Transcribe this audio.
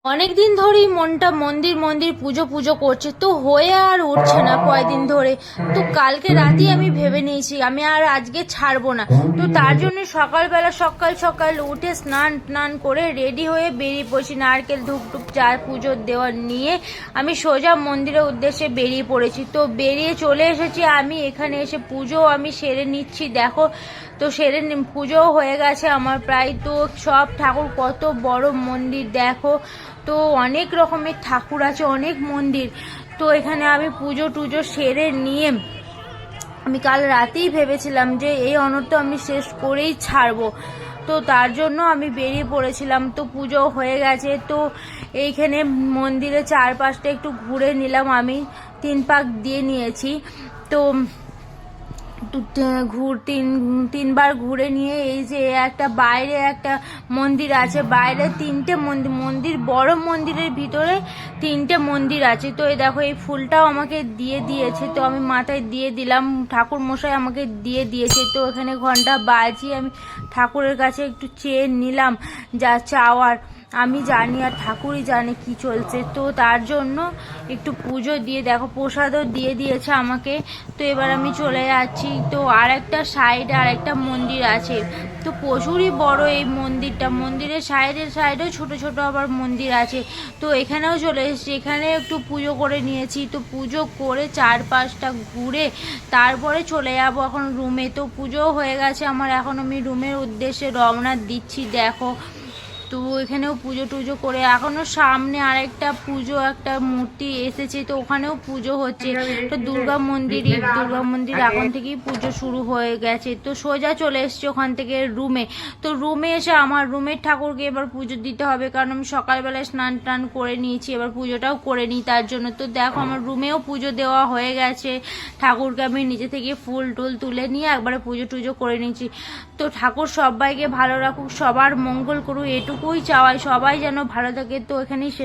অনেকদিন ধরেই মনটা মন্দির মন্দির পুজো পুজো করছে, তো হয়ে আর উঠছে না কয়দিন ধরে। তো কালকে রাতেই আমি ভেবে নিয়েছি আমি আর আজকে ছাড়বো না। তো তার জন্য সকালবেলা সকাল সকাল উঠে স্নান টান করে রেডি হয়ে বেরিয়ে পড়েছি, নারকেল ধূপ টুপ যা পুজো দেওয়া নিয়ে আমি সোজা মন্দিরের উদ্দেশ্যে বেরিয়ে পড়েছি। তো বেরিয়ে চলে এসেছি, আমি এখানে এসে পুজো আমি সেরে নিচ্ছি। দেখো, তো সেরে পুজো হয়ে গেছে আমার প্রায়। তো সব ঠাকুর, কত বড় মন্দির দেখো, তো অনেক রকমের ঠাকুর আছে, অনেক মন্দির। তো এখানে আমি পুজো টুজো সেরে নিয়ে আমি কাল রাতেই ভেবেছিলাম যে এই অনর্থ আমি শেষ করেই ছাড়বো। তো তার জন্য আমি বেরিয়ে পড়েছিলাম। তো পুজো হয়ে গেছে, তো এইখানে মন্দিরের চারপাশটা একটু ঘুরে নিলাম, আমি 3 পাক দিয়ে নিয়েছি। তো তিনবার ঘুরে নিয়ে এই যে একটা বাইরে একটা মন্দির আছে, বাইরে 3টে মন্দির বড় মন্দিরের ভিতরে 3টে মন্দির আছে। তো এই দেখো, এই ফুলটাও আমাকে দিয়ে দিয়েছে, তো আমি মাথায় দিয়ে দিলাম, ঠাকুর মশাই আমাকে দিয়ে দিয়েছে। তো এখানে ঘন্টা বাজিয়ে আমি ঠাকুরের কাছে একটু চেয়ে নিলাম যা চাওয়ার। আমি জানি আর ঠাকুরই জানে কি চলছে। তো তার জন্য একটু পুজো দিয়ে, দেখো প্রসাদও দিয়ে দিয়েছে আমাকে। তো এবার আমি চলে যাচ্ছি। তো আর একটা সাইডে আর একটা মন্দির আছে, তো প্রচুরই বড় এই মন্দিরটা। মন্দিরের সাইডেও ছোট ছোট আবার মন্দির আছে। তো এখানেও চলে এসেছি, এখানে একটু পুজো করে নিয়েছি। তো পুজো করে 4-5টা ঘুরে তারপরে চলে যাবো এখন রুমে। তো পুজো হয়ে গেছে আমার, এখন আমি রুমের উদ্দেশ্যে রওনা দিচ্ছি। দেখো, তো এখানেও পুজো টুজো করে, এখনো সামনে আরেকটা পুজো, একটা মূর্তি এসেছে, তো ওখানেও পুজো হচ্ছে। তো দুর্গা মন্দির এখন থেকেই পুজো শুরু হয়ে গেছে। তো সোজা চলে এসছে ওখান থেকে রুমে। তো রুমে এসে আমার রুমের ঠাকুরকে এবার পুজো দিতে হবে, কারণ আমি সকালবেলায় স্নান টান করে নিয়েছি, এবার পুজোটাও করে নিই তার জন্য। তো দেখো, আমার রুমেও পুজো দেওয়া হয়ে গেছে। ঠাকুরকে আমি নিজে থেকে ফুল টুল তুলে নিয়ে একবারে পুজো টুজো করে নিয়েছি। তো ঠাকুর সবাইকে ভালো রাখুক, সবার মঙ্গল করুক, এটুকুই চাওয়াই, সবাই যেন ভালো থাকে। তো এখানেই শেষ।